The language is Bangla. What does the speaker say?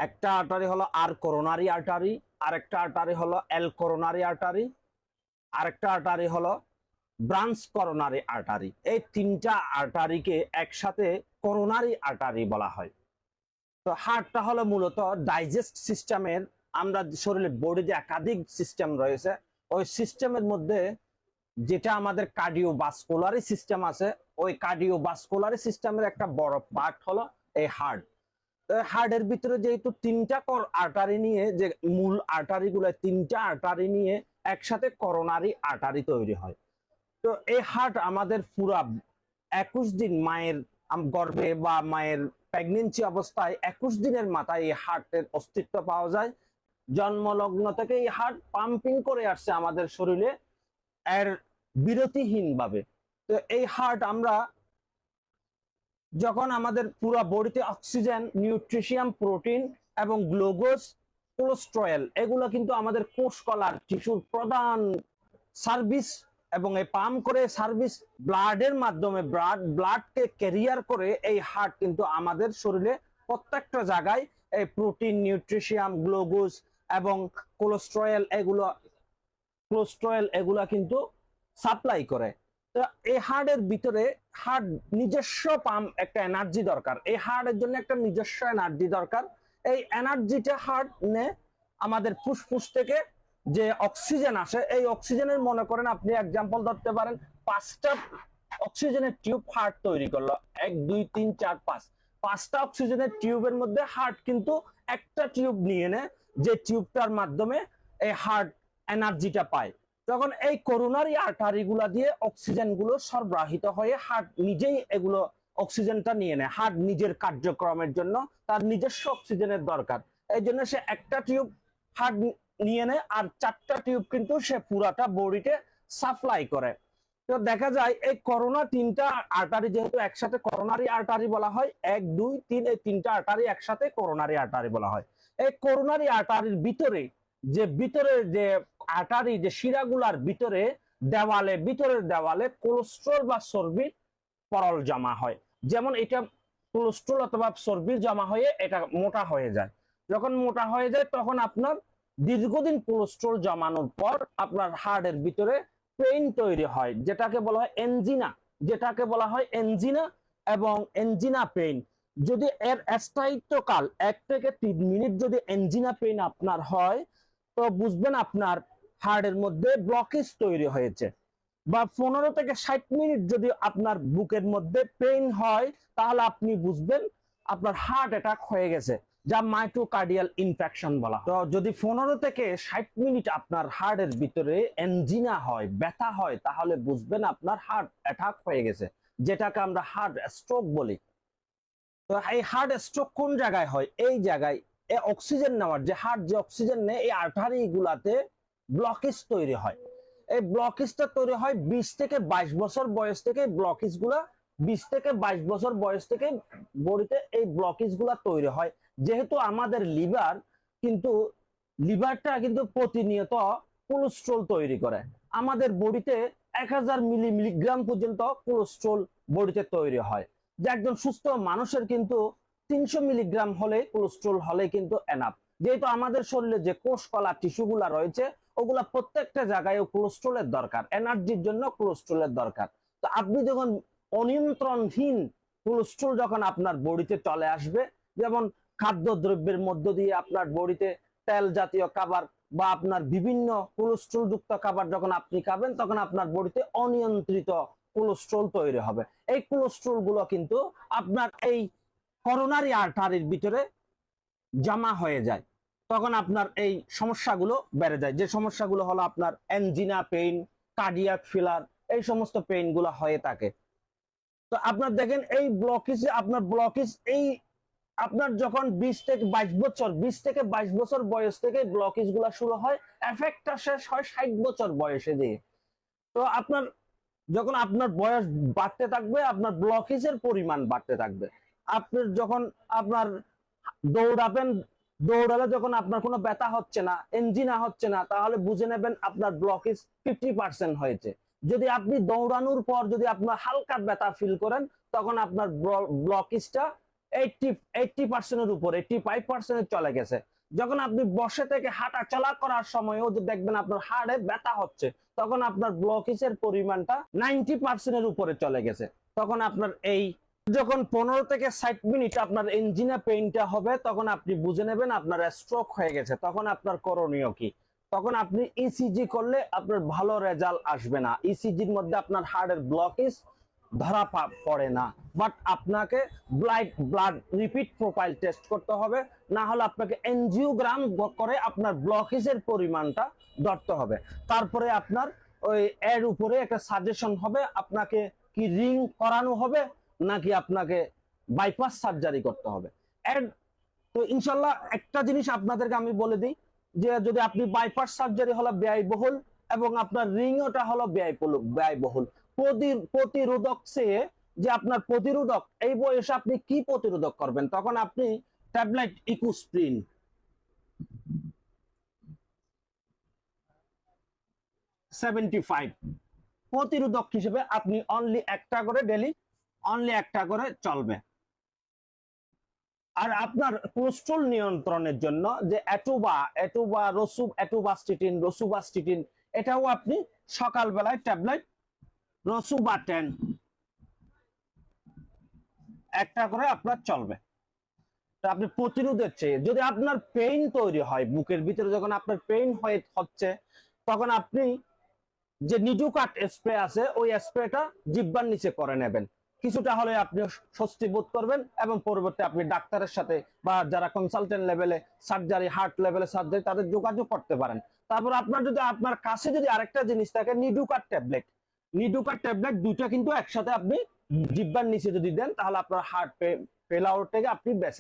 একটা আর্টারি হলো আর করোনারি আর্টারি, আরেকটা আর্টারি হলো এল করোনারি আর্টারি, আরেকটা আর্টারি হলো ব্রাঞ্চ করোনারি আর্টারি। এই তিনটা আর্টারিকে একসাথে করোনারি আর্টারি বলা হয়। তো হার্টটা হলো মূলত ডাইজেস্ট সিস্টেমের, আমরা শরীরের বডিতে একাধিক সিস্টেম রয়েছে, ওই সিস্টেমের মধ্যে যেটা আমাদের কার্ডিওভাস্কুলারি সিস্টেম আছে, ওই কার্ডিওভাস্কুলারি সিস্টেমের একটা বড় পার্ট হলো এই হার্ট। হার্টের ভিতরে যেহেতু তিনটা আর্টারি নিয়ে, যে মূল আর্টারি গুলো তিনটা আর্টারি নিয়ে একসাথে করোনারি আর্টারি তৈরি হয়। তো এই হার্ট আমাদের পুরা 21 দিন মায়ের গর্ভে বা মায়ের প্রেগনেন্সি অবস্থায় 21 দিনের মাথায় এই হার্টের অস্তিত্ব পাওয়া যায়। জন্মলগ্ন থেকে এই হার্ট পাম্পিং করে আসছে আমাদের শরীরে এর বিরতিহীন ভাবে। তো এই হার্ট আমরা যখন আমাদের পুরো বডিতে অক্সিজেন, নিউট্রিশিয়াম, প্রোটিন এবং গ্লুকোজ, কোলেস্টেরল এগুলো কিন্তু আমাদের কোষ কলার টিস্যুর প্রধান সার্ভিস, এবং এই পাম্প করে সার্ভিস ব্লাডের মাধ্যমে ব্লাডকে ক্যারিয়ার করে এই হার্ট কিন্তু আমাদের শরীরে প্রত্যেকটা জায়গায় এই প্রোটিন, নিউট্রিশিয়াম, গ্লুকোজ এবং কোলেস্টেরল এগুলা কিন্তু সাপ্লাই করে। তো এই হার্টের ভিতরে হার্ট নিজস্ব পাম্প, একটা এনার্জি দরকার, এই হার্টের জন্য একটা নিজস্ব এনার্জি দরকার। এই এনার্জিটা হার্ট নে আমাদের ফুসফুস থেকে যে অক্সিজেন আসে, এই অক্সিজেনের মনে করেন আপনি এক্সাম্পল ধরতে পারেন 5টা অক্সিজেনের টিউব হার্ট তৈরি করলো, 1 2 3 4 5, 5টা অক্সিজেনের টিউবের মধ্যে হার্ট কিন্তু একটা টিউব নিয়ে নেয়, যে টিউবটার মাধ্যমে এই হার্ট এনার্জিটা পায়। তখন এই করোনারি আর্টারি গুলা দিয়ে অক্সিজেন গুলো সরবরাহিত হয়ে হার্ট নিজেই এগুলো অক্সিজেনটা নিয়ে নেয়। হার্ট নিজের কার্যক্রমের জন্য তার নিজস্ব অক্সিজেনের দরকার, এই জন্য সে একটা টিউব হার্ট নিয়ে নেয়, আর 4টা টিউব কিন্তু সে পুরাটা বডিতে সাপ্লাই করে। তো দেখা যায় এই করোনা তিনটা আর্টারি যেহেতু একসাথে করোনারি আর্টারি বলা হয়, 1 2 3, এই তিনটা আর্টারি একসাথে করোনারি আর্টারি বলা হয়। এই করোনারি আর্টারির ভিতরে যে আর্টারি, যে শিরাগুলার ভিতরের দেওয়ালে কোলেস্ট্রল বা চর্বির পরল জমা হয়। যেমন এটা কোলেস্ট্রল অথবা চর্বি জমা হয়ে এটা মোটা হয়ে যায়। যখন মোটা হয়ে যায় তখন আপনার দীর্ঘদিন কোলেস্ট্রল জমানোর পর আপনার হার্টের ভিতরে পেইন তৈরি হয়, যেটাকে বলা হয় এনজিনা এবং এনজিনা পেইন। যদি এর স্থায়িত্বকাল 1 থেকে 3 মিনিট যদি এনজিনা পেইন আপনার হয়, তো বুঝবেন আপনার হার্টের মধ্যে ব্লকেজ তৈরি হয়েছে। বা 15 থেকে 60 মিনিট যদি আপনার বুকের মধ্যে পেইন হয়, তাহলে আপনি বুঝবেন আপনার হার্ট অ্যাটাক হয়ে গেছে, যা মাইটোকার্ডিয়াল ইনফেকশন বলা হয়। তো যদি 15 থেকে 60 মিনিট আপনার হার্টের ভিতরে এনজিনা হয়, ব্যথা হয়, তাহলে বুঝবেন আপনার হার্ট অ্যাটাক হয়ে গেছে, যেটাকে আমরা হার্ট স্ট্রোক বলি। তো এই হার্ট স্ট্রোক কোন জায়গায় হয়? এই জায়গায় অক্সিজেন নেওয়ার, যে হার্ট যে অক্সিজেন নেয়, এই আর্টারি গুলাতে ব্লকেজ তৈরি হয়। এই ব্লকেজটা তৈরি হয় 20 থেকে 22 বছর বয়স থেকে। ব্লকেজ গুলা 20 থেকে 22 বছর বয়স থেকে বডিতে এই ব্লকেজ গুলা তৈরি হয়। যেহেতু আমাদের লিভারটা কিন্তু প্রতিনিয়ত কোলেস্ট্রল তৈরি করে। আমাদের বডিতে 1000 মিলিগ্রাম পর্যন্ত কোলেস্ট্রল বডিতে তৈরি হয়, যে একজন সুস্থ মানুষের কিন্তু 300 মিলিগ্রাম হলে কোলেস্ট্রল হলে কিন্তু এনাফ। যেহেতু আমাদের শরীরে যে কোষ কলা টিস্যুগুলা রয়েছে, ওগুলা প্রত্যেকটা জায়গায় কোলেস্ট্রলের দরকার, এনার্জির জন্য কোলেস্ট্রলের দরকার। তো আপনি যখন অনিয়ন্ত্রণহীন কোলেস্ট্রল যখন আপনার বডিতে চলে আসবে, যেমন খাদ্যদ্রব্যের মধ্য দিয়ে আপনার বডিতে তেল জাতীয় খাবার বা আপনার বিভিন্ন কোলেস্ট্রল যুক্ত খাবার যখন আপনি খাবেন, তখন আপনার বডিতে অনিয়ন্ত্রিত কোলেস্ট্রল তৈরি হবে। এই কোলেস্ট্রল গুলো কিন্তু আপনার এই করোনারি আর্টারির ভিতরে জমা হয়ে যায়, তখন আপনার এই সমস্যাগুলো বেড়ে যায়। যে সমস্যাগুলো হলো আপনার এনজিনা পেইন, কার্ডিয়াক ফেলার, এই সমস্ত পেইন গুলো হয়ে থাকে। তো আপনার দেখেন এই ব্লকেজ এই আপনার যখন 20 থেকে 22 বছর বয়স থেকে ব্লকেজ গুলা শুরু হয়, এফেক্টটা শেষ হয় 60 বছর বয়সে দিয়ে। তো যখন আপনার বয়স বাড়তে থাকবে, আপনার ব্লকেজের পরিমাণ বাড়তে থাকবে। যখন আপনার দৌড়ালে যখন আপনার কোনো ব্যথা হচ্ছে না, এনজিনা হচ্ছে না, তাহলে বুঝে নেবেন আপনার ব্লকেজ 50% হয়েছে। যদি আপনি দৌড়ানোর পর যদি আপনার হালকা ব্যথা ফিল করেন, তখন আপনার ব্লকেজটা 80% উপর 85% চলে গেছে। যখন আপনি বসে থেকে হাঁটা চলা করার সময়ও যে দেখবেন আপনার হাড়ে ব্যথা হচ্ছে, তখন আপনার ব্লকেজের পরিমাণটা 90% উপরে চলে গেছে। তখন আপনার এই যখন 15 থেকে 60 মিনিট আপনার ইঞ্জিনে পেইনটা হবে, তখন আপনি বুঝে নেবেন আপনার স্ট্রোক হয়ে গেছে। তখন আপনার করণীয় কি? তখন আপনি ইসিজি করলে আপনার ভালো রেজাল্ট আসবে না। ইসিজির মধ্যে আপনার হার্টের ব্লকেজ ধরা পড়ে না, বাট আপনাকে ব্লাড রিপিট প্রোফাইল টেস্ট করতে হবে, না হলে আপনাকে এনজিওগ্রাম করে আপনার ব্লকেজের পরিমাণটা ধরতে হবে। তারপরে আপনার ওই এর উপরে একটা সাজেশন হবে, আপনাকে কি রিং করানো হবে নাকি আপনাকে বাইপাস সার্জারি করতে হবে। এর তো ইনশাল্লাহ একটা জিনিস আপনাদেরকে আমি বলে দিই, যে যদি আপনি বাইপাস সার্জারি হলো ব্যয়বহুল এবং আপনার রিংওটা হলো ব্যয়বহুল। প্রতিরোধক চেয়ে যে আপনার প্রতিরোধক, এই বয়সে আপনি কি প্রতিরোধক করবেন? তখন আপনি ট্যাবলেট ইকুস্প্রিন 75 প্রতিরোধক হিসেবে আপনি অনলি একটা করে ডেলি একটা করে চলবে। আর আপনার কোলেস্ট্রল নিয়ন্ত্রণের জন্য যে রসুবাস্টিটিন, এটাও আপনি সকালবেলায় ট্যাবলেট রসুবাটেন একটা করে আপনার চলবে। আপনি প্রতিরোধের চেয়ে যদি আপনার পেইন তৈরি হয় বুকের ভিতরে, যখন আপনার পেইন হচ্ছে, তখন আপনি যে নিডুকাট স্প্রে আছে ওই স্প্রেটা জিহ্বার নিচে করে নেবেন। কিছুটা হলে আপনি স্বস্তি বোধ করবেন এবং পরবর্তী আপনি ডাক্তারের সাথে বা যারা কনসালটেন্ট লেভেলে সার্জারি, হার্ট লেভেলে সার্জারি, তাদের যোগাযোগ করতে পারেন। তারপর আপনার যদি আপনার কাছে যদি আরেকটা জিনিস থাকে, নিডুকাট ট্যাবলেট দুইটা কিন্তু একসাথে আপনি জিহ্বার নিচে যদি দেন, তাহলে আপনার হার্ট ফেল আউট থেকে আপনি বেঁচে